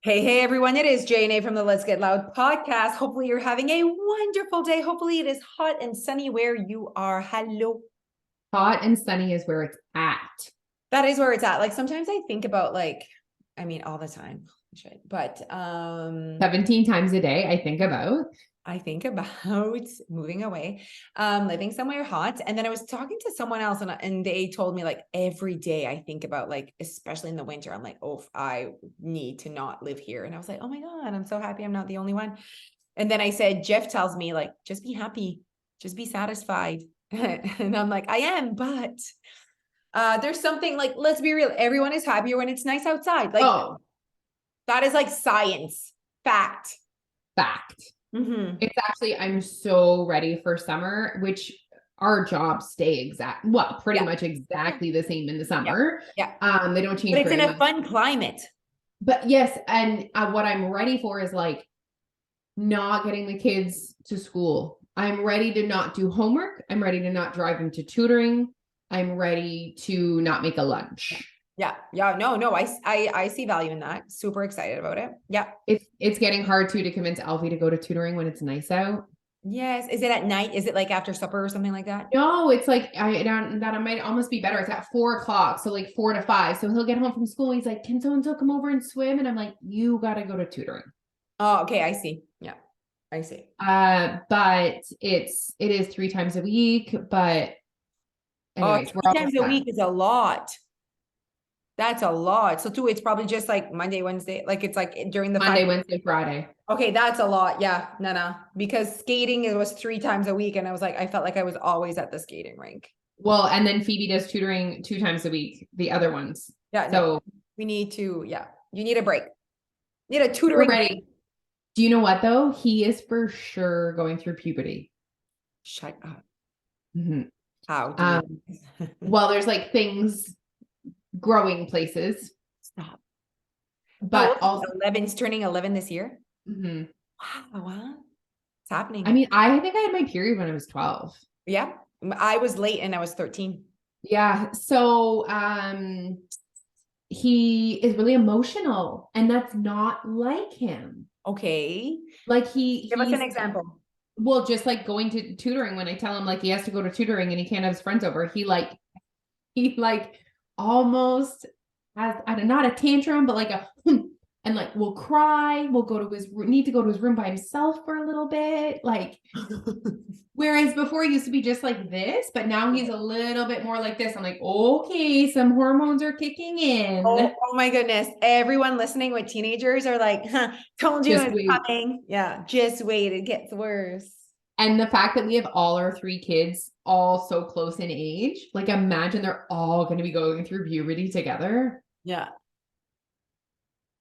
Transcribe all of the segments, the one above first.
Hey, everyone. It is J&A from the Let's Get Loud podcast. Hopefully, you're having a wonderful day. Hopefully, it is hot and sunny where you are. Hello. Hot and sunny is where it's at. That is where it's at. Like sometimes I think about all the time, but 17 times a day, I think about. I think about moving away, living somewhere hot. And then I was talking to someone else and they told me like every day I think about like, especially in the winter, I'm like, oh, I need to not live here. And I was like, oh my God, I'm so happy I'm not the only one. And then I said, Jeff tells me like, just be happy, just be satisfied. And I'm like, I am, but there's something like, let's be real. Everyone is happier when it's nice outside. Like that is like science, fact. Fact. Mm-hmm. It's actually, I'm so ready for summer, which our jobs stay pretty much exactly the same in the summer. Yeah. They don't change But it's very in a much. fun climate. But yes, and what I'm ready for is like not getting the kids to school. I'm ready to not do homework. I'm ready to not drive them to tutoring. I'm ready to not make a lunch. Yeah. No. I see value in that. Super excited about it. Yeah. It's getting hard to convince Alfie to go to tutoring when it's nice out. Yes. Is it at night? Is it like after supper or something like that? No, it's like that might almost be better. It's at 4 o'clock, so like 4 to 5. So he'll get home from school. He's like, "Can so and so come over and swim?" And I'm like, "You got to go to tutoring." Oh, okay. I see. Yeah, I see. But it is 3 times a week. But anyways, we're 3 times almost a done. week is a lot. That's a lot. So too, it's probably just like Monday, Wednesday. Like it's like during the Monday, Wednesday, Friday. Okay, that's a lot. Yeah, no. Because skating it was 3 times a week, and I was like, I felt like I was always at the skating rink. Well, and then Phoebe does tutoring 2 times a week. The other ones. Yeah. So no, we need to. Yeah, you need a break. You need a we're tutoring. ready. Do you know what though? He is for sure going through puberty. Shut up. Mm-hmm. How? Well, there's like things, growing places, Stop. but also 11's turning 11 this year. mm-hmm. Wow. It's happening. I mean, I think I had my period when I was 12. Yeah. I was late and I was 13. Yeah. So he is really emotional, and that's not like him. Okay. Like Give us an he's example. well, just like going to tutoring, when I tell him like he has to go to tutoring and he can't have his friends over, he almost has not a tantrum, but like a and like will cry, will need to go to his room by himself for a little bit. Like whereas before he used to be just like this, but now he's a little bit more like this. I'm like, okay, some hormones are kicking in. Oh my goodness. Everyone listening with teenagers are like, huh, told you Just it's wait. coming. Yeah, just wait. It gets worse. And the fact that we have all our 3 kids all so close in age, like imagine they're all going to be going through puberty together. Yeah.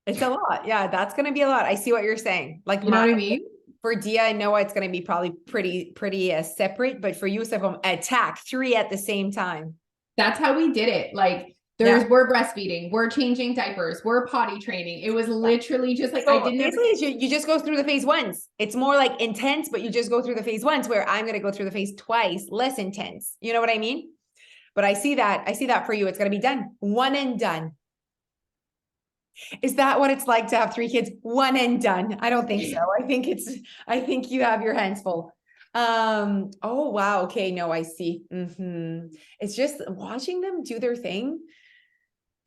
It's a lot. Yeah, that's going to be a lot. I see what you're saying. Like You know what I mean? for Dia, I know it's going to be probably pretty separate, but for Yusuf, attack 3 at the same time. That's how we did it. Like we're breastfeeding, we're changing diapers, we're potty training. It was literally just like, so basically you just go through the phase once. It's more like intense, but you just go through the phase once, where I'm going to go through the phase twice, less intense. You know what I mean? But I see that for you. It's going to be done. One and done. Is that what it's like to have 3 kids? One and done. I don't think so. I think you have your hands full. Oh wow. Okay. No, I see. It's just watching them do their thing.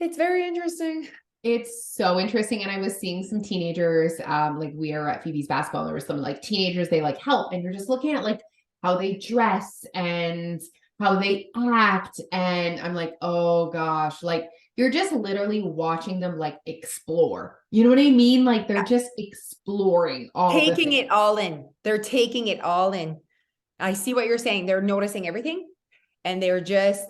It's very interesting. It's so interesting. And I was seeing some teenagers, like we are at Phoebe's basketball, there was some like teenagers, they like help, and you're just looking at like how they dress and how they act. And I'm like, oh gosh, like you're just literally watching them like explore. You know what I mean? Like they're just exploring Taking it all in. They're taking it all in. I see what you're saying. They're noticing everything, and they're just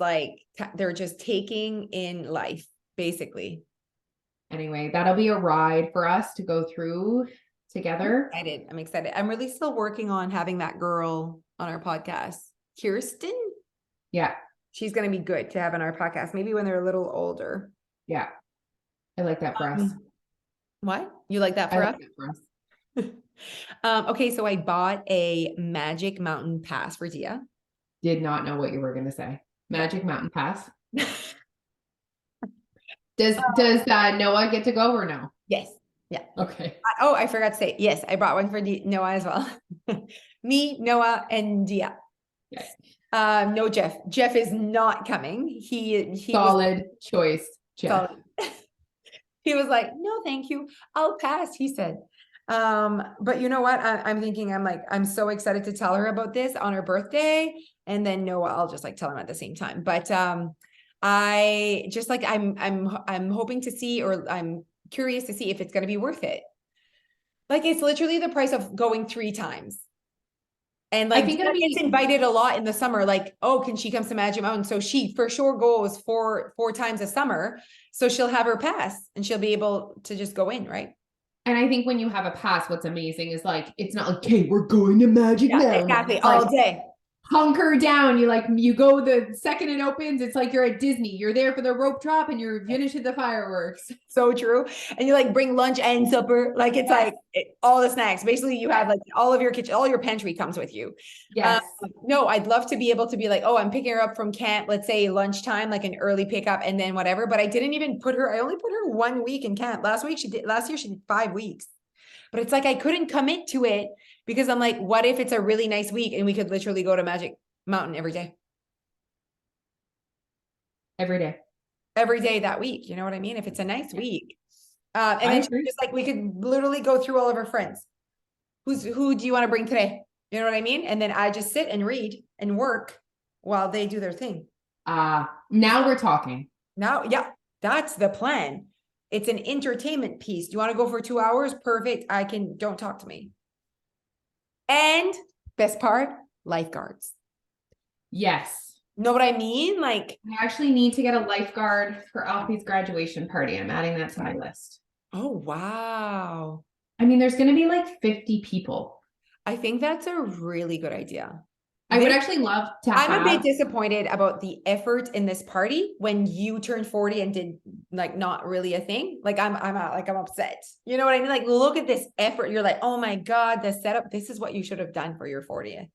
taking in life, basically. Anyway, that'll be a ride for us to go through together. I'm excited. I'm really still working on having that girl on our podcast. Kirsten? Yeah. She's going to be good to have on our podcast. Maybe when they're a little older. Yeah. I like that for us. What? You like that for us? Okay, so I bought a Magic Mountain Pass for Dia. Did not know what you were going to say. Magic Mountain Pass. Does Noah get to go or no? Yes. Yeah. Okay. Oh, I forgot to say, yes, I brought one for Noah as well. Me, Noah, and Dia. Okay. No, Jeff. Jeff is not coming. He was Solid choice, Jeff. solid. He was like, no, thank you. I'll pass, he said. But you know what? I'm thinking, I'm so excited to tell her about this on her birthday. And then Noah, I'll just like tell him at the same time. But I just like I'm hoping to see, or I'm curious to see if it's gonna be worth it. Like it's literally the price of going 3 times. And I like think it'll Jen gets be, invited a lot in the summer. Like, oh, can she come to Magic Mountain? So she for sure goes four times a summer. So she'll have her pass and she'll be able to just go in, right? and I think when you have a pass, what's amazing is like, it's not like, okay, we're going to Magic Yeah, Mountain. exactly. It's All like, day. hunker down. You go the second it opens, it's like you're at Disney. You're there for the rope drop and you're finishing the fireworks. So true. And you like bring lunch and supper. Like it's Yes. like all the snacks. Basically, you have like all of your kitchen, all your pantry comes with you. Yes. No, I'd love to be able to be like, oh, I'm picking her up from camp, let's say lunchtime, like an early pickup and then whatever. But I didn't even put her, I only put her 1 week in camp. Last year she did 5 weeks. But it's like I couldn't commit to it because I'm like, what if it's a really nice week and we could literally go to Magic Mountain every day? Every day. Every day that week. You know what I mean? If it's a nice week. And I then agree. just like we could literally go through all of our friends. Who do you want to bring today? You know what I mean? And then I just sit and read and work while they do their thing. Now we're talking. Now, yeah, that's the plan. It's an entertainment piece. Do you want to go for 2 hours? Perfect. Don't talk to me. And best part, lifeguards. Yes. Know what I mean? Like, I actually need to get a lifeguard for Alfie's graduation party. I'm adding that to my list. oh, wow. I mean, there's going to be like 50 people. I think that's a really good idea. I would actually love to I'm a bit have, disappointed about the effort in this party when you turned 40 and did like not really a thing. Like I'm upset. You know what I mean? Like, look at this effort. You're like, oh my God, the setup. This is what you should have done for your 40th.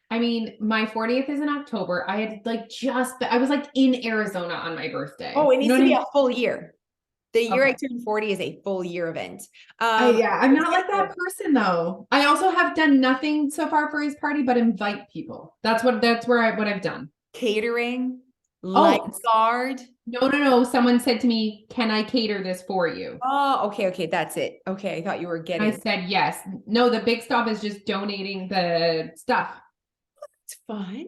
I mean, my 40th is in October. I had like I was like in Arizona on my birthday. Oh, it You needs know to what I be mean? a full year. The year I Okay. turned 40 is a full year event. Yeah, I'm not like that person though. I also have done nothing so far for his party but invite people. That's what I've done. Catering, Oh, lifeguard. no. Someone said to me, "Can I cater this for you?" Oh, okay, that's it. Okay, I thought you were I getting. said yes. No, the big stop is just donating the stuff. It's fun.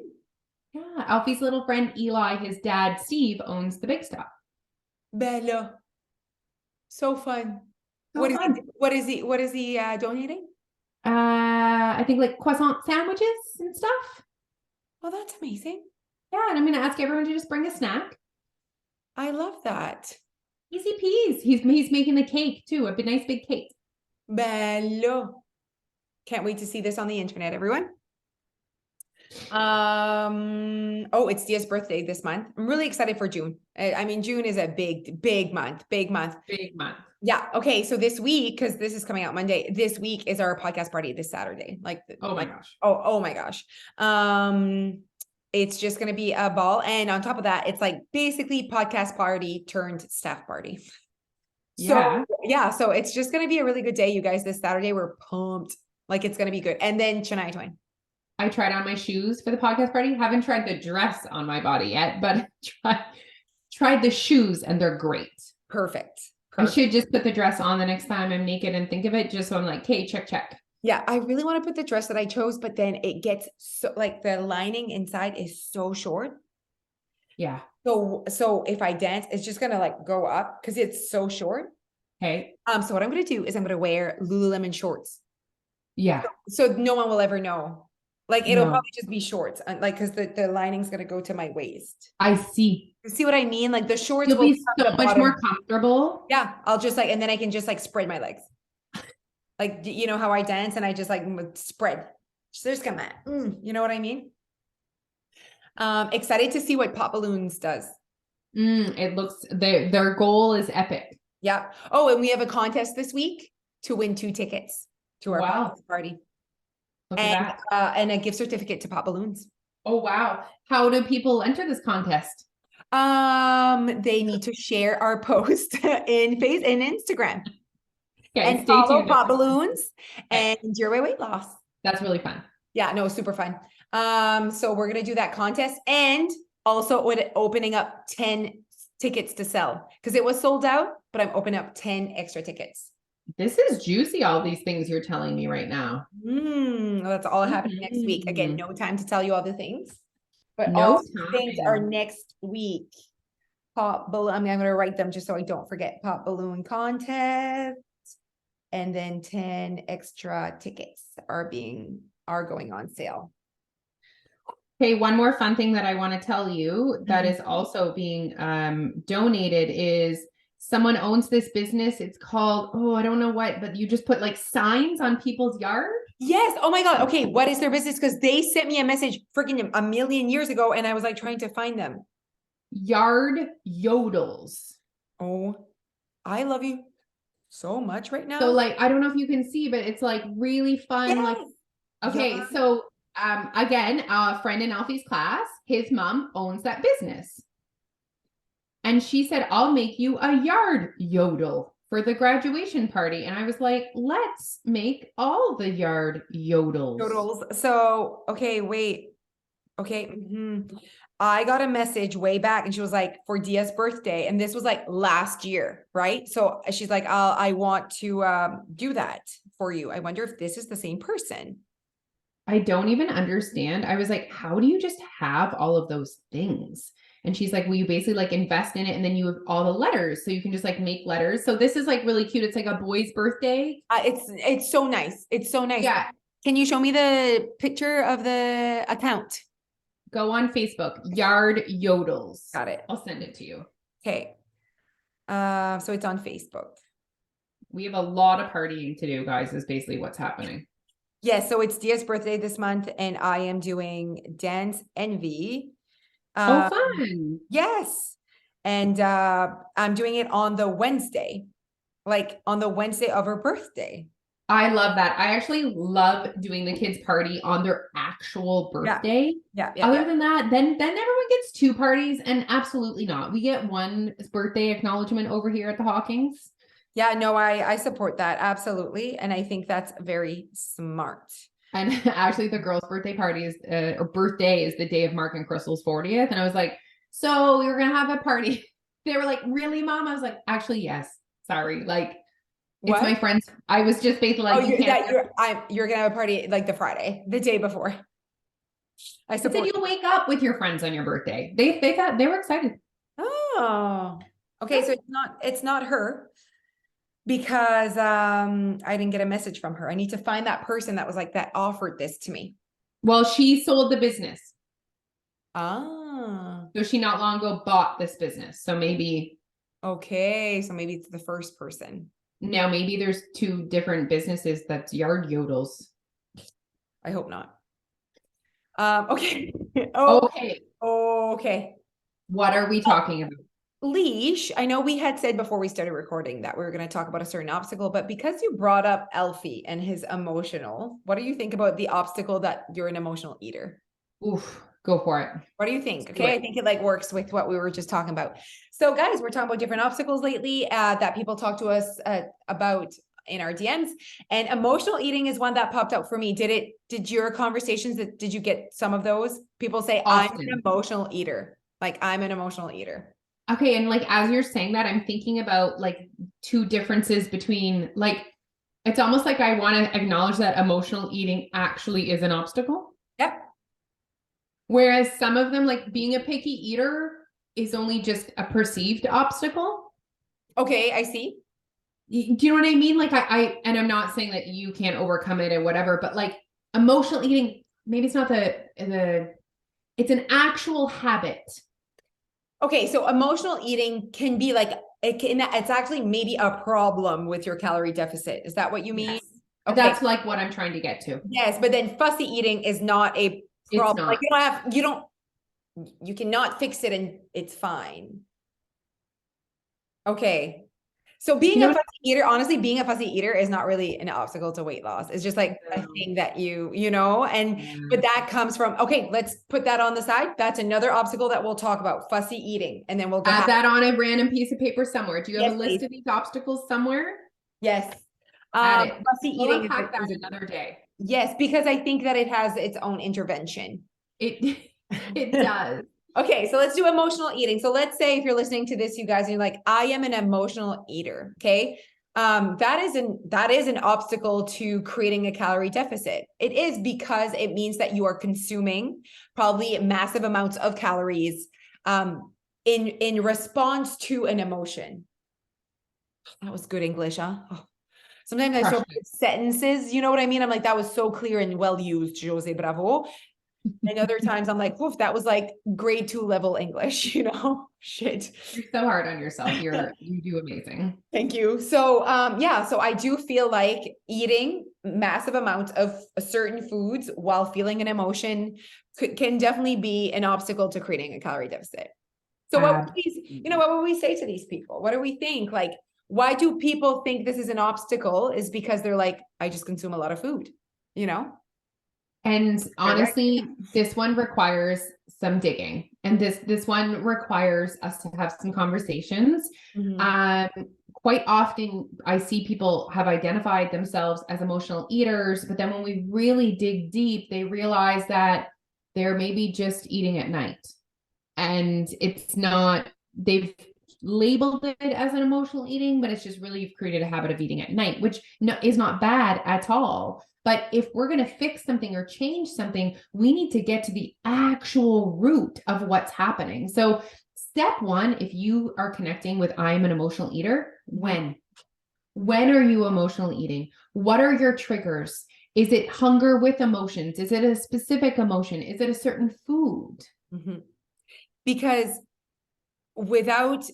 Yeah, Alfie's little friend Eli, his dad Steve owns the big stop. Bello. So fun. So fun. What is he donating? I think like croissant sandwiches and stuff. Oh, that's amazing. Yeah, and I'm gonna ask everyone to just bring a snack. I love that. Easy peas. He's making the cake too, a nice big cake. Bello. Can't wait to see this on the internet, everyone. Oh, it's Dia's birthday this month. I'm really excited for June. I mean, June is a big month. Big month. Yeah. Okay. So this week, because this is coming out Monday, this week is our podcast party this Saturday. Oh my gosh. Oh my gosh. It's just gonna be a ball. And on top of that, it's like basically podcast party turned staff party. Yeah. So yeah, so it's just gonna be a really good day, you guys. This Saturday, we're pumped. Like it's gonna be good. And then Chennai Twin. I tried on my shoes for the podcast party. Haven't tried the dress on my body yet, but tried the shoes and they're great. Perfect. I should just put the dress on the next time I'm naked and think of it, just so I'm like, okay, check. Yeah, I really want to put the dress that I chose, but then it gets so like the lining inside is so short. Yeah. So if I dance, it's just gonna like go up because it's so short. Okay. So what I'm gonna do is I'm gonna wear Lululemon shorts. Yeah. So no one will ever know. Like it'll No. probably just be shorts, like because the lining's gonna go to my waist. I see. You see what I mean? Like the shorts You'll will be so much bottom. more comfortable. Yeah, I'll just like, and then I can just like spread my legs. Like, you know how I dance and I just like spread. So there's kind of, you know what I mean? Excited to see what Pop Balloons does. It looks, their goal is epic. Yeah. Oh, and we have a contest this week to win 2 tickets to our podcast party. Look at that. And a gift certificate to Pop Balloons. Oh, wow. How do people enter this contest? They need to share our post in Instagram. Okay, And stay follow tuned. Pop Balloons Okay, and Your Weight Loss. that's really fun. Yeah, no, super fun. So we're gonna do that contest and also opening up 10 tickets to sell because it was sold out, but I'm opening up 10 extra tickets. This is juicy, all these things you're telling me right now. That's all happening next week. Again, Mm. no time to tell you all the things, but No all the things are time. next week. Pop balloon. I mean, I'm gonna write them just so I don't forget. Pop balloon contest, and then 10 extra tickets are going on sale. Okay, one more fun thing that I want to tell you that is Mhm. also being donated is someone owns this business. It's called, oh, I don't know what, but you just put like signs on people's yard. Yes. Oh my God. Okay. What is their business? Because they sent me a message freaking a million years ago, and I was like trying to find them. Yard yodels. Oh, I love you so much right So now. like, I don't know if you can see, but it's like really fun. Like, Yes. okay, Yard. so again, a friend in Alfie's class, his mom owns that business. And she said, I'll make you a yard yodel for the graduation party. And I was like, let's make all the yard yodels. Totals. So, okay, wait. Okay. I got a message way back and she was like, for Dia's birthday. And this was like last year, right? So she's like, I want to do that for you. I wonder if this is the same person. I don't even understand. I was like, how do you just have all of those things? And she's like, well, you basically like invest in it and then you have all the letters. So you can just like make letters. So this is like really cute. It's like a boy's birthday. It's so nice. It's so nice. Yeah. Can you show me the picture of the account? Go on Facebook, Yard Yodels. Got it. I'll send it to you. Okay. So it's on Facebook. We have a lot of partying to do, guys, is basically what's happening. Yes, so it's Dia's birthday this month, and I am doing Dance Envy. Oh, fun. Yes. And I'm doing it on the Wednesday, like on the Wednesday of her birthday. I love that. I actually love doing the kids' party on their actual birthday. Yeah. Other than that, then everyone gets two parties, and absolutely not. We get one birthday acknowledgement over here at the Hawkings. Yeah, no, I support that absolutely, and I think that's very smart. And actually, the girls' birthday party is or birthday is the day of Mark and Crystal's 40th. And I was like, so we were gonna have a party. They were like, really, mom? I was like, actually, yes. Sorry, like What? it's my friends. I was just basically like, you're gonna have a party like the Friday, the day before. I said support. you'll wake up with your friends on your birthday. They thought they were excited. Oh, okay. So it's not her because I didn't get a message from her. I need to find that person that was like that offered this to me. Well, she sold the business. Ah, So she not long ago bought this business. So maybe okay. So maybe it's the first person. now maybe there's two different businesses that's Yard Yodels. I hope not. Okay. Okay. Okay. What are we talking about? Leash, I know we had said before we started recording that we were going to talk about a certain obstacle, but because you brought up Alfie and his emotional, what do you think about the obstacle that you're an emotional eater? Oof, go for it. What do you think? Okay, I think it like works with what we were just talking about. So guys, we're talking about different obstacles lately that people talk to us about in our DMs, and emotional eating is one that popped out for me. Did your conversations did you get some of those? People say Often. I'm an emotional eater. Like I'm an emotional eater. Okay, and like as you're saying that, I'm thinking about like two differences between like it's almost like I want to acknowledge that emotional eating actually is an obstacle. Yep. Whereas some of them, like being a picky eater, is only just a perceived obstacle. Okay, I see. Do you know what I mean? Like and I'm not saying that you can't overcome it or whatever, but like emotional eating, maybe it's not it's an actual habit. Okay, so emotional eating can be like it's actually maybe a problem with your calorie deficit. Is that what you mean? Yes. Okay. That's like what I'm trying to get to. Yes, but then fussy eating is not a problem. It's not. Like you cannot fix it and it's fine. Okay. So being a fussy eater, honestly, being a fussy eater is not really an obstacle to weight loss. It's just like a thing that but that comes from, okay, let's put that on the side. That's another obstacle that we'll talk about, fussy eating. And then we'll go add that on a random piece of paper somewhere. Do you have a list please. of these obstacles somewhere? Yes. Add it. Fussy We'll eating unpack that is a, another day. yes, because I think that it has its own intervention. It it does. Okay, so let's do emotional eating. So let's say if you're listening to this, you guys, and you're like, I am an emotional eater. Okay. That is an obstacle to creating a calorie deficit. It is because it means that you are consuming probably massive amounts of calories in response to an emotion. That was good English, huh? Oh. Sometimes I Crushed struggle it. with sentences. You know what I mean? I'm like, that was so clear and well used, Jose Bravo. And other times I'm like, woof, that was like grade 2 level English, shit. You're so hard on yourself. You do amazing. Thank you. So, yeah, so I do feel like eating massive amounts of certain foods while feeling an emotion can definitely be an obstacle to creating a calorie deficit. So what would we say to these people? What do we think? Like, why do people think this is an obstacle? Is because they're like, I just consume a lot of food, you know? And Correct. honestly, this one requires some digging, and this one requires us to have some conversations. Mhm. Quite often, I see people have identified themselves as emotional eaters, but then when we really dig deep, they realize that they're maybe just eating at night, and it's not. They've labeled it as an emotional eating, but it's just really you've created a habit of eating at night, which is not bad at all. But if we're going to fix something or change something, we need to get to the actual root of what's happening. So, step one, if you are connecting with I am an emotional eater, when? When are you emotional eating? What are your triggers? Is it hunger with emotions? Is it a specific emotion? Is it a certain food? Mhm. Because without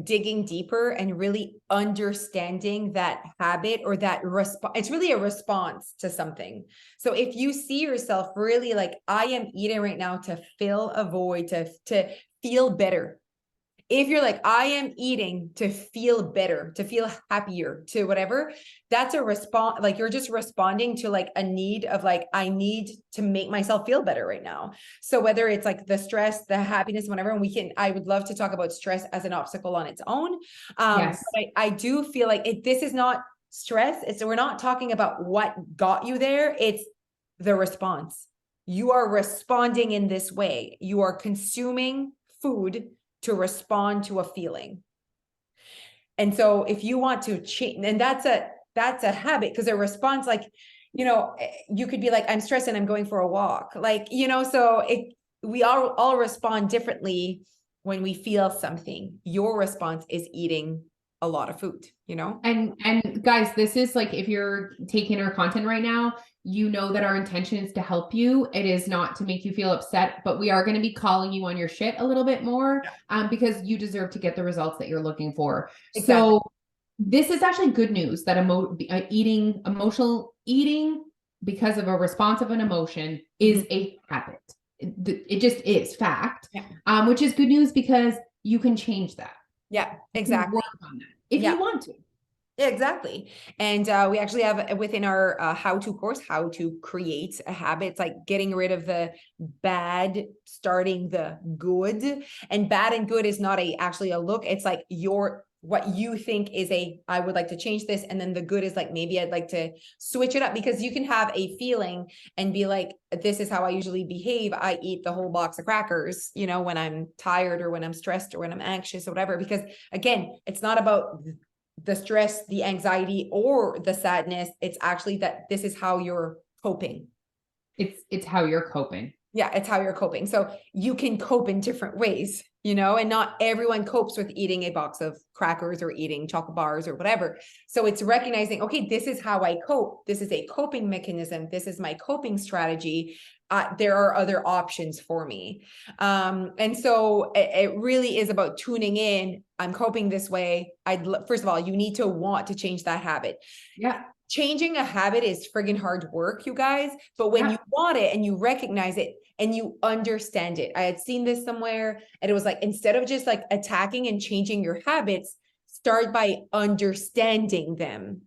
digging deeper and really understanding that habit or that response, it's really a response to something. So if you see yourself really like, I am eating right now to fill a void, to feel better. If you're like, I am eating to feel better, to feel happier, to whatever, that's a response. Like you're just responding to like a need of like, I need to make myself feel better right now. So whether it's like the stress, the happiness, whatever, and I would love to talk about stress as an obstacle on its own. Yes. But I do feel like this is not stress. We're not talking about what got you there. It's the response. You are responding in this way. You are consuming food to respond to a feeling. And so if you want to change, and that's a habit, because a response, like, you could be like, I'm stressed and I'm going for a walk. Like, so we all respond differently when we feel something. Your response is eating a lot of food, And guys, this is like if you're taking our content right now, you know that our intention is to help you. It is not to make you feel upset, but we are going to be calling you on your shit a little bit more because you deserve to get the results that you're looking for. Exactly. So this is actually good news that emotional eating because of a response of an emotion is a habit. It just is fact, which is good news because you can change that. Yeah, You can exactly. work on that if you want to. Yeah, exactly. And we actually have within our how-to course, how to create a habit. It's like getting rid of the bad, starting the good. And bad and good is not actually a look. It's like what you think is I would like to change this. And then the good is like, maybe I'd like to switch it up, because you can have a feeling and be like, this is how I usually behave. I eat the whole box of crackers, when I'm tired or when I'm stressed or when I'm anxious or whatever. Because again, it's not about the stress, the anxiety, or the sadness. It's actually that this is how you're coping. It's how you're coping. Yeah, it's how you're coping. So you can cope in different ways, and not everyone copes with eating a box of crackers or eating chocolate bars or whatever. So it's recognizing, okay, this is how I cope. This is a coping mechanism. This is my coping strategy. There are other options for me. And so it really is about tuning in. I'm coping this way. First of all, you need to want to change that habit. Yeah. Changing a habit is friggin' hard work, you guys. But when you want it and you recognize it and you understand it, I had seen this somewhere, and it was like, instead of just like attacking and changing your habits, start by understanding them.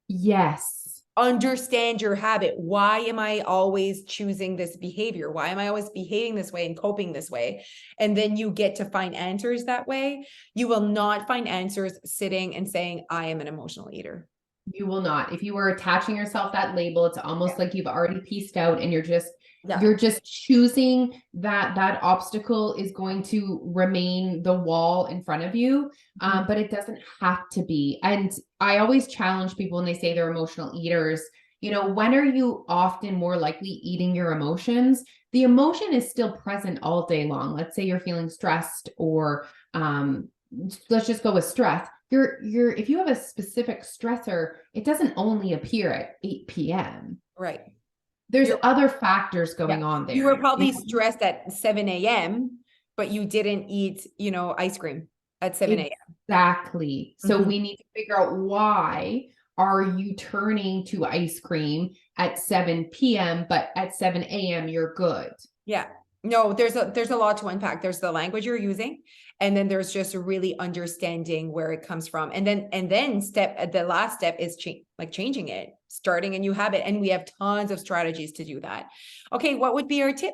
Yes. Understand your habit. Why am I always choosing this behavior? Why am I always behaving this way and coping this way? And then you get to find answers that way. You will not find answers sitting and saying, I am an emotional eater. You will not. If you are attaching yourself that label, it's almost like you've already pieced out and Yeah. you're just choosing that obstacle is going to remain the wall in front of you. But it doesn't have to be. And I always challenge people when they say they're emotional eaters, you know, when are you often more likely eating your emotions? The emotion is still present all day long. Let's say you're feeling stressed or let's just go with stress. If you have a specific stressor, it doesn't only appear at 8 p.m. Right. There's You're, other factors going yeah. on You were there. probably stressed at 7 a.m., but you didn't eat, ice cream at 7 a.m. Exactly. So Mhm. we need to figure out, why are you turning to ice cream at 7 p.m., but at 7 a.m. you're good? Yeah. No, there's a lot to unpack. There's the language you're using, and then there's just really understanding where it comes from. And then the last step is changing it, starting a new habit. And we have tons of strategies to do that. Okay, what would be our tip?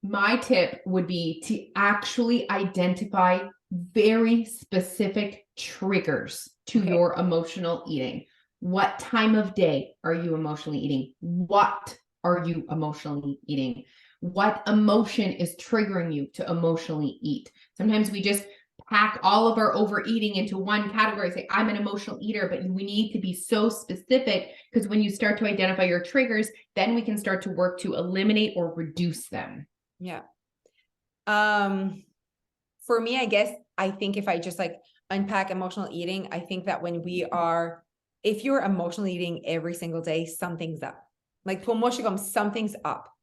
My tip would be to actually identify very specific triggers to Okay. your emotional eating. What time of day are you emotionally eating? What are you emotionally eating? What emotion is triggering you to emotionally eat? Sometimes we just pack all of our overeating into one category, say, I'm an emotional eater, but we need to be so specific, because when you start to identify your triggers, then we can start to work to eliminate or reduce them. Yeah. For me, I guess I think if I just unpack emotional eating, I think that if you're emotionally eating every single day, something's up. Like something's up.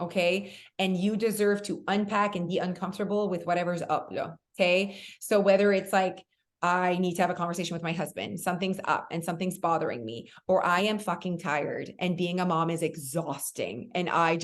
Okay. And you deserve to unpack and be uncomfortable with whatever's up. Okay. So whether it's I need to have a conversation with my husband, something's up and something's bothering me, or I am fucking tired and being a mom is exhausting. And I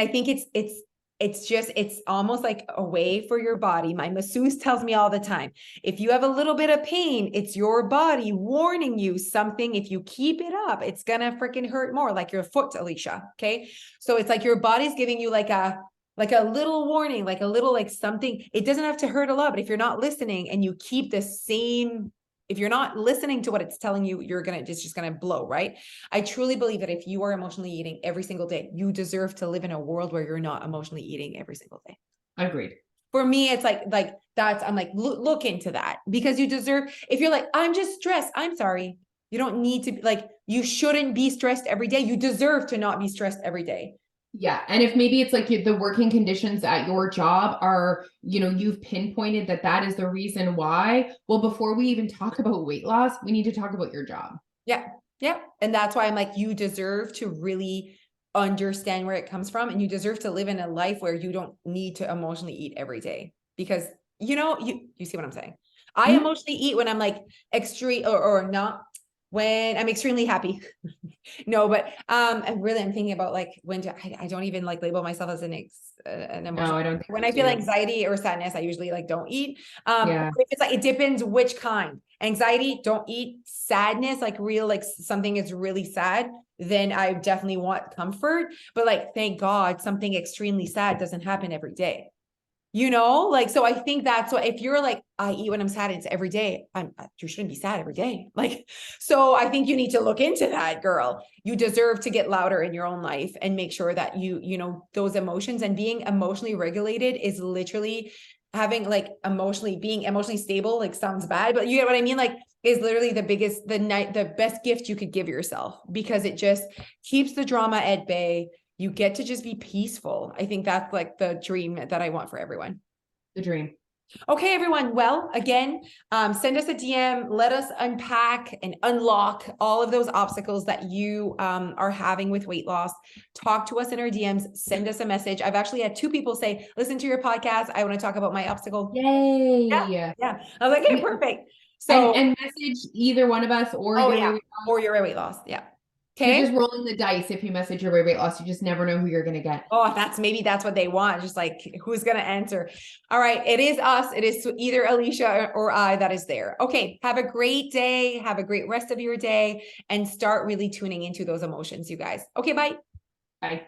think it's almost like a way for your body. My masseuse tells me all the time, if you have a little bit of pain, it's your body warning you something. If you keep it up, it's gonna freaking hurt more, like your foot, Alicia. Okay. So it's like your body's giving you like a little warning, like a little something. It doesn't have to hurt a lot, but if you're not listening and you keep the same, if you're not listening to what it's telling you, it's just gonna blow, right? I truly believe that if you are emotionally eating every single day, you deserve to live in a world where you're not emotionally eating every single day. Agreed. For me, it's I'm like, look into that, because you deserve, if you're like, I'm just stressed, I'm sorry. You don't need to you shouldn't be stressed every day. You deserve to not be stressed every day. Yeah. And if maybe it's like the working conditions at your job are, you've pinpointed that is the reason why. Well, before we even talk about weight loss, we need to talk about your job. Yeah. Yeah. And that's why I'm like, you deserve to really understand where it comes from, and you deserve to live in a life where you don't need to emotionally eat every day, because you see what I'm saying? I Mm-hmm. emotionally eat when I'm extreme or not, when I'm extremely happy. No, but I'm thinking about I don't even label myself as an No, emotional. I don't think When so I feel too. anxiety or sadness, I usually don't eat. Yeah. If it's it depends which kind. Anxiety, don't eat. Sadness, real something is really sad, then I definitely want comfort. But thank God something extremely sad doesn't happen every day. So I think that's what, if you're I eat when I'm sad, it's every day. You shouldn't be sad every day. So I think you need to look into that, girl. You deserve to get louder in your own life and make sure that those emotions, and being emotionally regulated is literally having being emotionally stable, sounds bad, but you get what I mean? Is literally the best gift you could give yourself, because it just keeps the drama at bay. You get to just be peaceful. I think that's the dream that I want for everyone. The dream. Okay, everyone. Well, again, send us a DM. Let us unpack and unlock all of those obstacles that you are having with weight loss. Talk to us in our DMs. Send us a message. I've actually had 2 people say, listen to your podcast. I want to talk about my obstacle. Yay. Yeah. Yeah. I was like, hey, perfect. So, And message either one of us or oh your yeah. weight Or your weight loss. Yeah. You're Okay. just rolling the dice. If you message your weight loss, you just never know who you're going to get. Oh, maybe that's what they want. Just who's going to answer? All right. It is us. It is either Alicia or I that is there. Okay. Have a great day. Have a great rest of your day, and start really tuning into those emotions, you guys. Okay. Bye. Bye.